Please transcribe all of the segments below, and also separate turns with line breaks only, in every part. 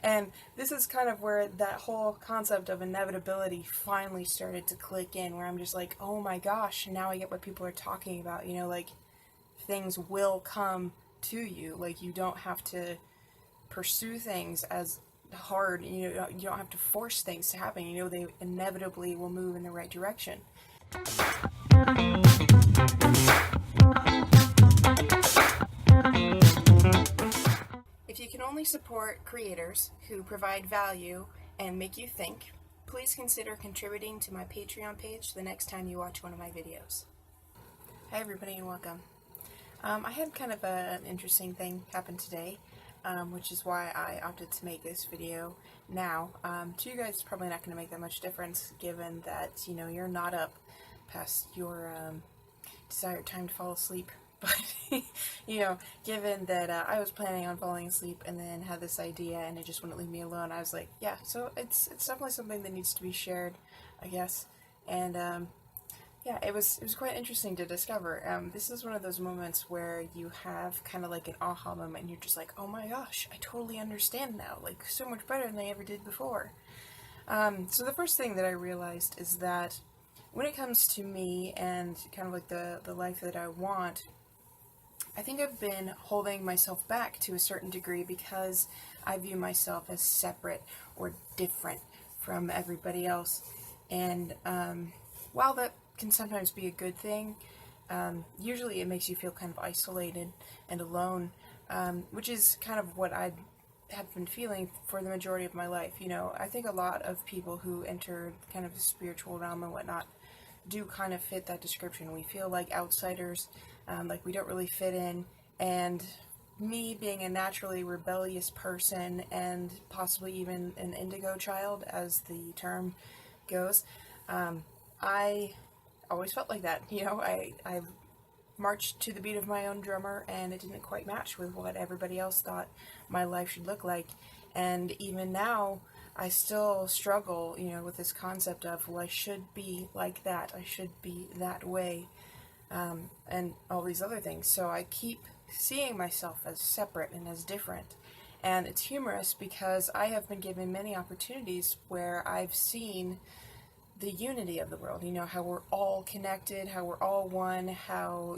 And this is kind of where that whole concept of inevitability finally started to click in, where I'm just like, oh my gosh, now I get what people are talking about, like things will come to you. Like, you don't have to pursue things as hard, you don't have to force things to happen. They inevitably will move in the right direction. If you can only support creators who provide value and make you think, please consider contributing to my Patreon page the next time you watch one of my videos. Hi everybody and welcome. I had kind of an interesting thing happen today, which is why I opted to make this video now. To you guys, it's probably not going to make that much difference, given that, you're not up past your desired time to fall asleep. But, given that I was planning on falling asleep and then had this idea and it just wouldn't leave me alone, I was like, yeah, so it's definitely something that needs to be shared, I guess. And, yeah, it was quite interesting to discover. This is one of those moments where you have kind of like an aha moment and you're just like, oh my gosh, I totally understand now, like so much better than I ever did before. So the first thing that I realized is that when it comes to me and kind of like the life that I want, I think I've been holding myself back to a certain degree because I view myself as separate or different from everybody else. And while that can sometimes be a good thing, usually it makes you feel kind of isolated and alone, which is kind of what I have been feeling for the majority of my life. I think a lot of people who enter kind of the spiritual realm and whatnot do kind of fit that description. We feel like outsiders, like we don't really fit in, and me being a naturally rebellious person and possibly even an indigo child, as the term goes, I always felt like that. I marched to the beat of my own drummer, and it didn't quite match with what everybody else thought my life should look like. And even now, I still struggle, with this concept of, well, I should be like that, I should be that way, and all these other things. So I keep seeing myself as separate and as different. And it's humorous because I have been given many opportunities where I've seen the unity of the world, how we're all connected, how we're all one, how,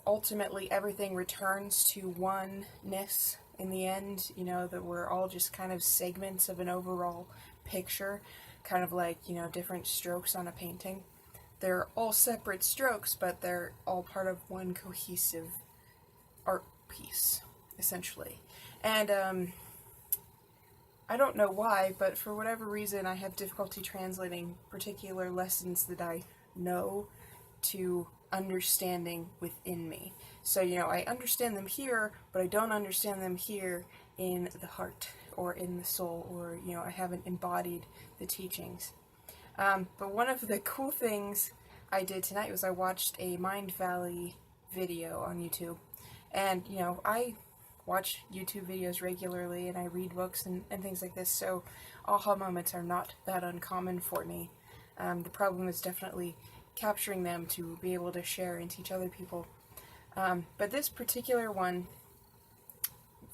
ultimately everything returns to oneness in the end, that we're all just kind of segments of an overall picture, kind of like, different strokes on a painting. They're all separate strokes, but they're all part of one cohesive art piece, essentially. And, I don't know why, but for whatever reason I have difficulty translating particular lessons that I know to understanding within me. So, I understand them here, but I don't understand them here in the heart or in the soul, or, I haven't embodied the teachings. But one of the cool things I did tonight was I watched a Mind Valley video on YouTube. And, I watch YouTube videos regularly and I read books and things like this, so aha moments are not that uncommon for me. The problem is definitely capturing them to be able to share and teach other people. But this particular one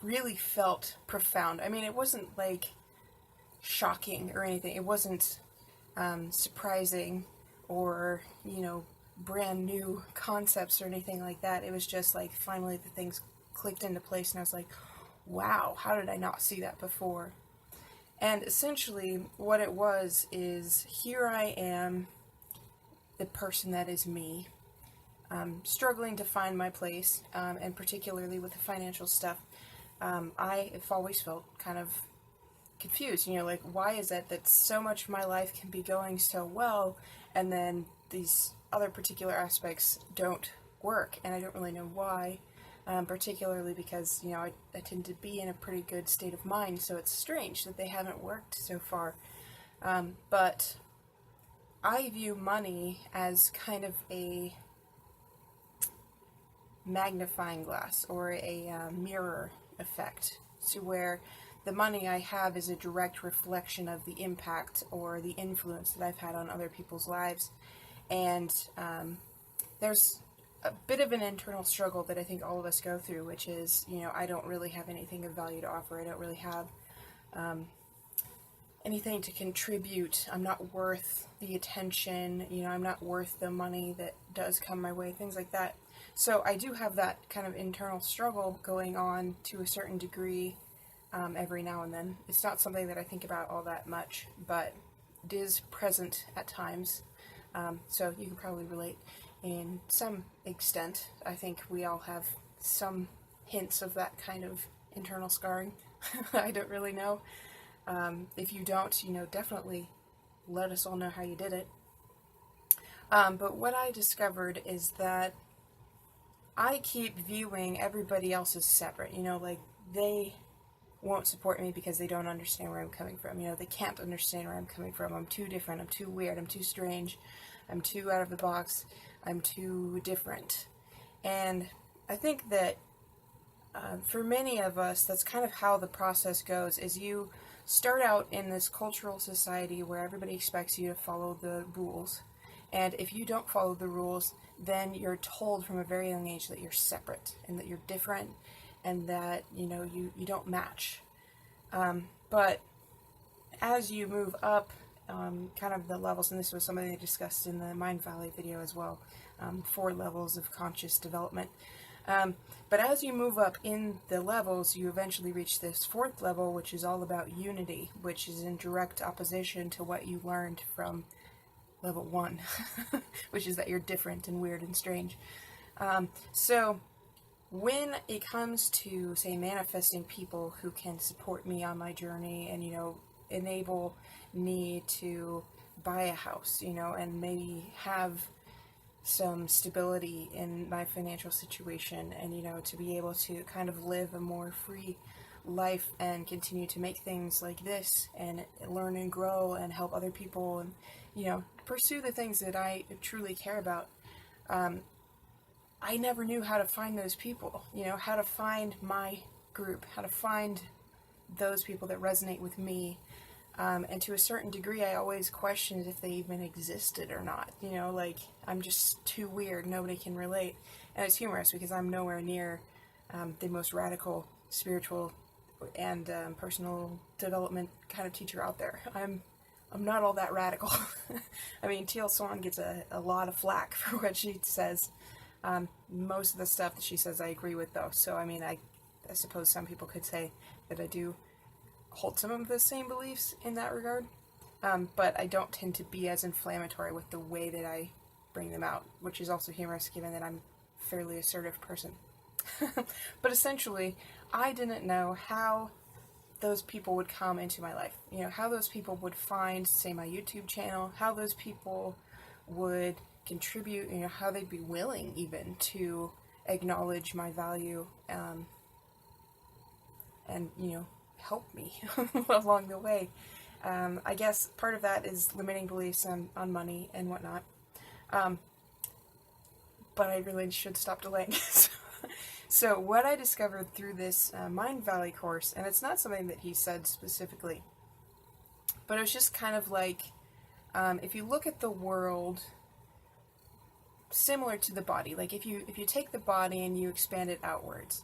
really felt profound. I mean, it wasn't like shocking or anything. It wasn't surprising or, brand new concepts or anything like that. It was just like finally the things clicked into place and I was like, wow, how did I not see that before? And essentially what it was is, here I am, the person that is me, struggling to find my place, and particularly with the financial stuff. I have always felt kind of confused, like, why is it that so much of my life can be going so well and then these other particular aspects don't work, and I don't really know why. Particularly because, I tend to be in a pretty good state of mind, so it's strange that they haven't worked so far. But I view money as kind of a magnifying glass or a mirror effect, to where the money I have is a direct reflection of the impact or the influence that I've had on other people's lives. And there's a bit of an internal struggle that I think all of us go through, which is, I don't really have anything of value to offer. I don't really have anything to contribute. I'm not worth the attention, I'm not worth the money that does come my way, things like that. So I do have that kind of internal struggle going on to a certain degree every now and then. It's not something that I think about all that much, but it is present at times. So you can probably relate in some extent. I think we all have some hints of that kind of internal scarring. I don't really know. If you don't, definitely let us all know how you did it. But what I discovered is that I keep viewing everybody else as separate. Like, they won't support me because they don't understand where I'm coming from. They can't understand where I'm coming from. I'm too different. I'm too weird. I'm too strange. I'm too out of the box. I'm too different. And I think that for many of us, that's kind of how the process goes, is you start out in this cultural society where everybody expects you to follow the rules. And if you don't follow the rules, then you're told from a very young age that you're separate and that you're different and that, you don't match. But as you move up kind of the levels, and this was something they discussed in the Mind Valley video as well, 4 levels of conscious development. But as you move up in the levels, you eventually reach this 4th level, which is all about unity, which is in direct opposition to what you learned from level 1, which is that you're different and weird and strange. So when it comes to, say, manifesting people who can support me on my journey and, enable me to buy a house, and maybe have some stability in my financial situation and, to be able to kind of live a more free life and continue to make things like this and learn and grow and help other people and, pursue the things that I truly care about. I never knew how to find those people, how to find my group, how to find those people that resonate with me. And to a certain degree, I always questioned if they even existed or not. Like, I'm just too weird, nobody can relate. And it's humorous because I'm nowhere near the most radical spiritual and personal development kind of teacher out there. I'm not all that radical. I mean, Teal Swan gets a lot of flack for what she says. Most of the stuff that she says I agree with, though. So, I mean, I suppose some people could say that I do hold some of the same beliefs in that regard, but I don't tend to be as inflammatory with the way that I bring them out, which is also humorous given that I'm a fairly assertive person. But essentially, I didn't know how those people would come into my life, how those people would find, say, my YouTube channel, how those people would contribute, how they'd be willing even to acknowledge my value, and, help me along the way. I guess part of that is limiting beliefs on money and whatnot. But I really should stop delaying. So what I discovered through this Mind Valley course, and it's not something that he said specifically, but it was just kind of like, if you look at the world similar to the body, like if you take the body and you expand it outwards,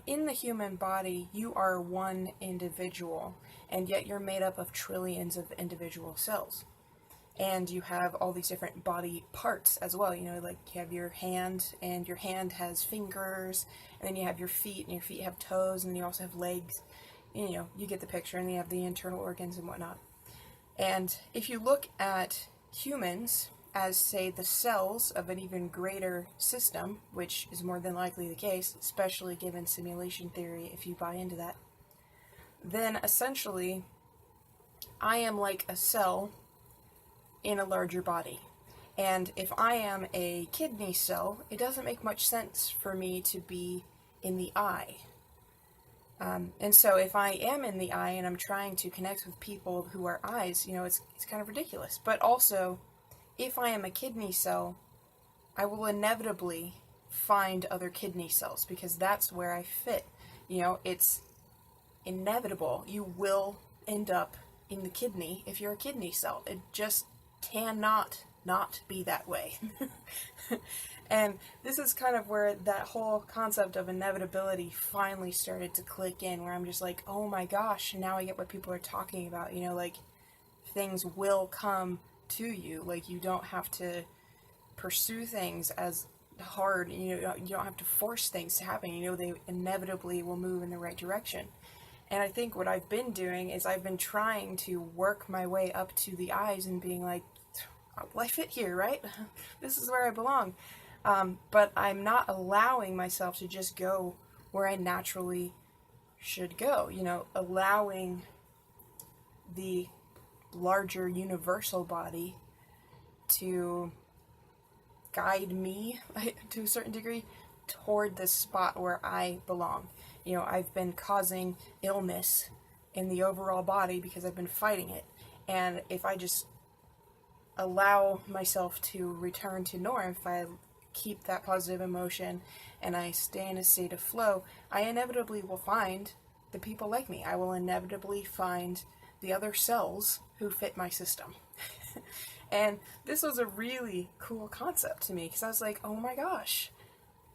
in the human body, you are one individual, and yet you're made up of trillions of individual cells. And you have all these different body parts as well, like you have your hand, and your hand has fingers, and then you have your feet, and your feet have toes, and then you also have legs. You get the picture, and you have the internal organs and whatnot. And if you look at humans as, say, the cells of an even greater system, which is more than likely the case, especially given simulation theory, if you buy into that, then essentially I am like a cell in a larger body. And if I am a kidney cell, it doesn't make much sense for me to be in the eye. And so if I am in the eye and I'm trying to connect with people who are eyes, it's kind of ridiculous. But also, if I am a kidney cell, I will inevitably find other kidney cells because that's where I fit. It's inevitable. You will end up in the kidney if you're a kidney cell. It just cannot not be that way. And this is kind of where that whole concept of inevitability finally started to click in, where I'm just like, oh my gosh, now I get what people are talking about, you know, like, things will come to you. Like, you don't have to pursue things as hard, you know, you don't have to force things to happen, you know, they inevitably will move in the right direction. And I think what I've been doing is I've been trying to work my way up to the eyes and being like, well, I fit here, right? This is where I belong. But I'm not allowing myself to just go where I naturally should go, you know, allowing the larger universal body to guide me to a certain degree toward the spot where I belong. You know, I've been causing illness in the overall body because I've been fighting it. And if I just allow myself to return to norm, if I keep that positive emotion and I stay in a state of flow, I inevitably will find the people like me. I will inevitably find the other cells who fit my system. And this was a really cool concept to me, because I was like, oh my gosh,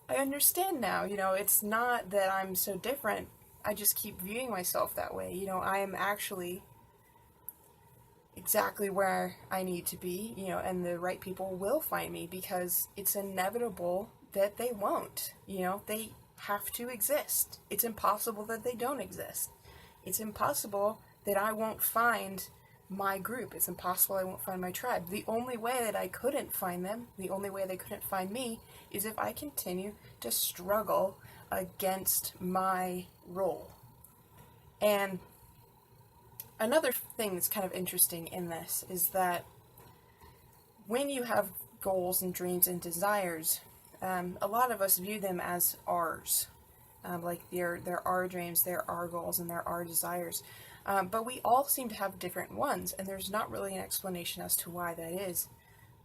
I understand now. You know, it's not that I'm so different, I just keep viewing myself that way. You know, I am actually exactly where I need to be, you know, and the right people will find me, because it's inevitable that they won't. You know, they have to exist. It's impossible that they don't exist. It's impossible that I won't find my group. It's impossible I won't find my tribe. The only way that I couldn't find them, the only way they couldn't find me, is if I continue to struggle against my role. And another thing that's kind of interesting in this is that when you have goals and dreams and desires, a lot of us view them as ours. Like there are dreams, there are goals, and there are desires. But we all seem to have different ones, and there's not really an explanation as to why that is.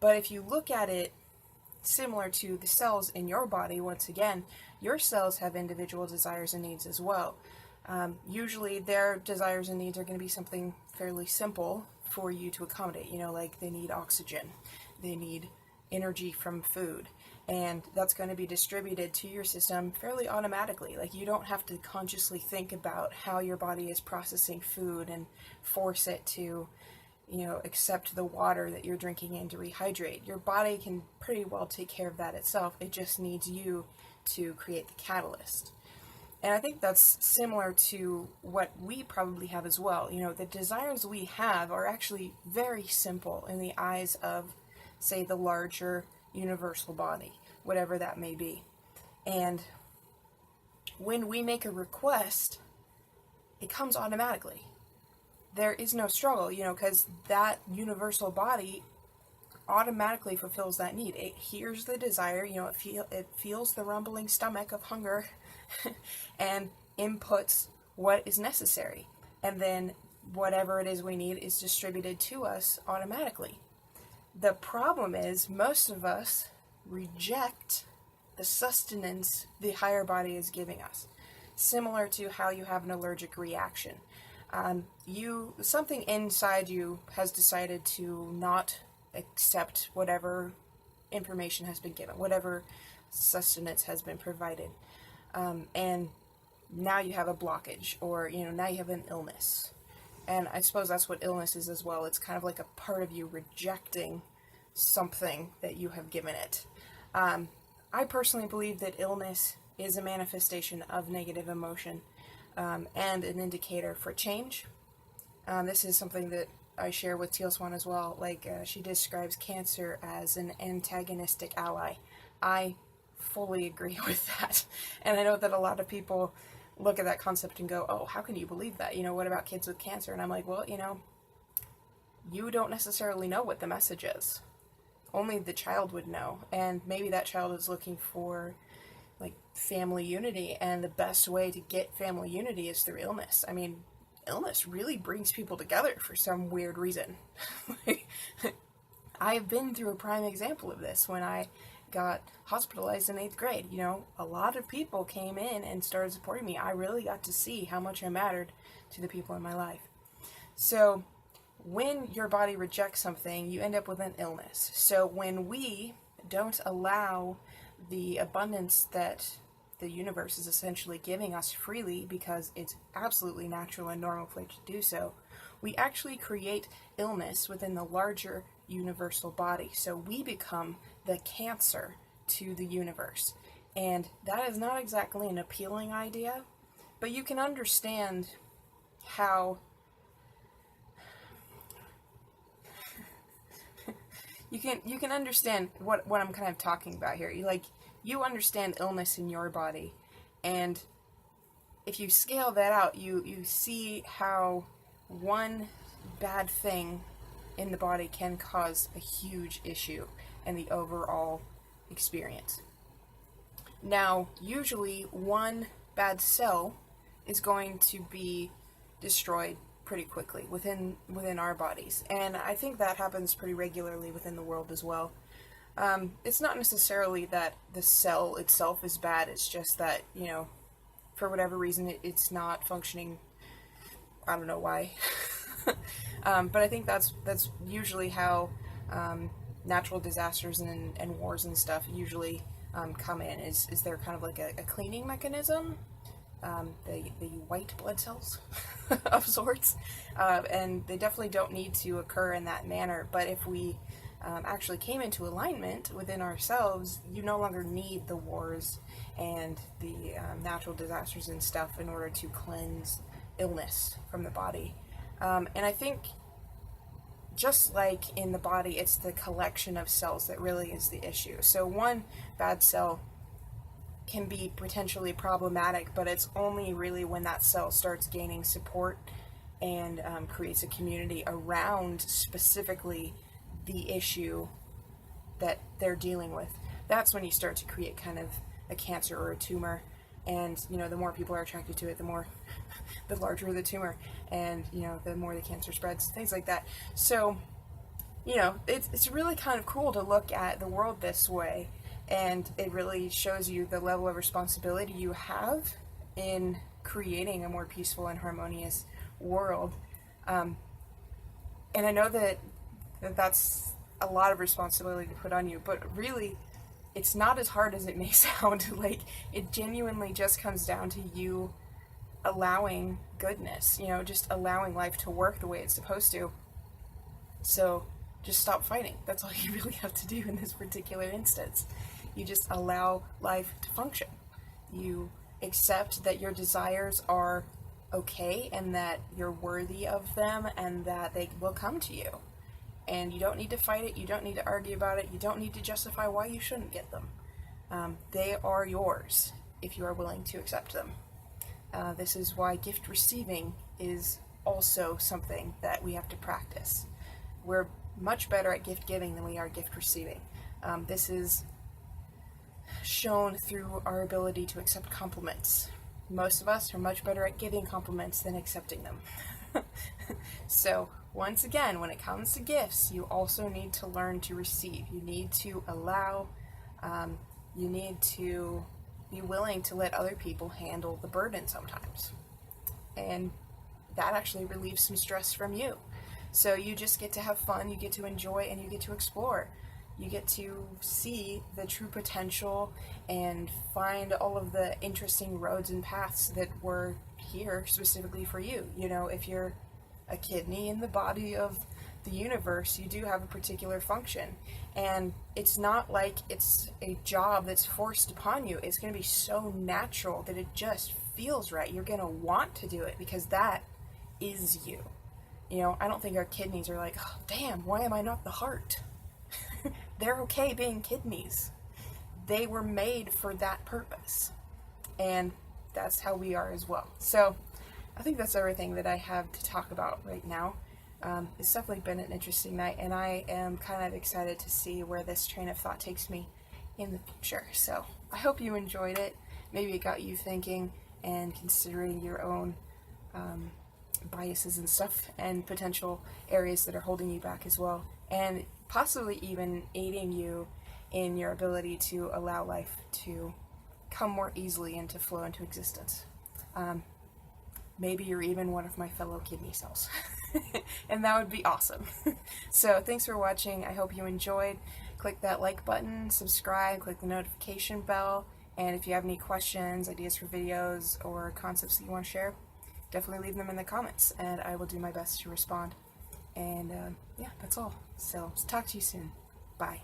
But if you look at it similar to the cells in your body, once again, your cells have individual desires and needs as well. Usually their desires and needs are going to be something fairly simple for you to accommodate. You know, like they need oxygen, they need energy from food, and that's going to be distributed to your system fairly automatically. Like, you don't have to consciously think about how your body is processing food and force it to, you know, accept the water that you're drinking in to rehydrate. Your body can pretty well take care of that itself. It just needs you to create the catalyst. And I think that's similar to what we probably have as well. You know, the desires we have are actually very simple in the eyes of, say, the larger universal body, whatever that may be. And when we make a request, it comes automatically. There is no struggle, you know, because that universal body automatically fulfills that need. It hears the desire, you know, it feels the rumbling stomach of hunger and inputs what is necessary. And then whatever it is we need is distributed to us automatically. The problem is most of us reject the sustenance the higher body is giving us. Similar to how you have an allergic reaction. Something inside you has decided to not accept whatever information has been given, whatever sustenance has been provided. And now you have a blockage, or, you know, now you have an illness. And I suppose that's what illness is as well. It's kind of like a part of you rejecting something that you have given it. I personally believe that illness is a manifestation of negative emotion, and an indicator for change. This is something that I share with Teal Swan as well. Like, she describes cancer as an antagonistic ally. I fully agree with that. And I know that a lot of people look at that concept and go, oh, how can you believe that? You know, what about kids with cancer? And I'm like, well, you know, you don't necessarily know what the message is. Only the child would know. And maybe that child is looking for, like, family unity, and the best way to get family unity is through illness. I mean, illness really brings people together for some weird reason. I've been through a prime example of this when I got hospitalized in 8th grade. You know, a lot of people came in and started supporting me. I really got to see how much I mattered to the people in my life. So when your body rejects something, you end up with an illness. So when we don't allow the abundance that the universe is essentially giving us freely, because it's absolutely natural and normal for it to do so, we actually create illness within the larger universal body. So we become the cancer to the universe. And that is not exactly an appealing idea, but you can understand how you can understand what I'm kind of talking about here. You understand illness in your body, and if you scale that out, you see how one bad thing in the body can cause a huge issue in the overall experience. Now, usually one bad cell is going to be destroyed pretty quickly within our bodies, and I think that happens pretty regularly within the world as well. It's not necessarily that the cell itself is bad, it's just that, for whatever reason it's not functioning. I don't know why. But I think that's usually how natural disasters and wars and stuff usually come in, is they're kind of like a cleaning mechanism. The white blood cells of sorts, and they definitely don't need to occur in that manner. But if we actually came into alignment within ourselves, you no longer need the wars and the natural disasters and stuff in order to cleanse illness from the body. And I think, just like in the body, it's the collection of cells that really is the issue. So one bad cell can be potentially problematic, but it's only really when that cell starts gaining support and creates a community around specifically the issue that they're dealing with. That's when you start to create kind of a cancer or a tumor, and the more people are attracted to it, the larger the tumor, and the more the cancer spreads, things like that. So it's really kind of cool to look at the world this way. And it really shows you the level of responsibility you have in creating a more peaceful and harmonious world. And I know that's a lot of responsibility to put on you, but really, it's not as hard as it may sound. Like, it genuinely just comes down to you allowing goodness, just allowing life to work the way it's supposed to. So just stop fighting. That's all you really have to do in this particular instance. You just allow life to function. You accept that your desires are okay and that you're worthy of them and that they will come to you. And you don't need to fight it. You don't need to argue about it. You don't need to justify why you shouldn't get them. They are yours if you are willing to accept them. This is why gift receiving is also something that we have to practice. We're much better at gift giving than we are gift receiving. This is shown through our ability to accept compliments. Most of us are much better at giving compliments than accepting them. So, once again, when it comes to gifts, you also need to learn to receive. You need to allow, you need to be willing to let other people handle the burden sometimes. And that actually relieves some stress from you. So you just get to have fun, you get to enjoy, and you get to explore. You get to see the true potential and find all of the interesting roads and paths that were here specifically for you. If you're a kidney in the body of the universe, you do have a particular function. And it's not like it's a job that's forced upon you. It's going to be so natural that it just feels right. You're going to want to do it because that is you. I don't think our kidneys are like, oh, damn, why am I not the heart? They're okay being kidneys. They were made for that purpose. And that's how we are as well. So I think that's everything that I have to talk about right now. It's definitely been an interesting night, and I am kind of excited to see where this train of thought takes me in the future. So I hope you enjoyed it. Maybe it got you thinking and considering your own biases and stuff and potential areas that are holding you back as well, and possibly even aiding you in your ability to allow life to come more easily and to flow into existence. maybe you're even one of my fellow kidney cells. And that would be awesome. So thanks for watching. I hope you enjoyed. Click that like button, subscribe, click the notification bell, and if you have any questions, ideas for videos, or concepts that you want to share, definitely leave them in the comments, and I will do my best to respond. And yeah, that's all. So talk to you soon. Bye.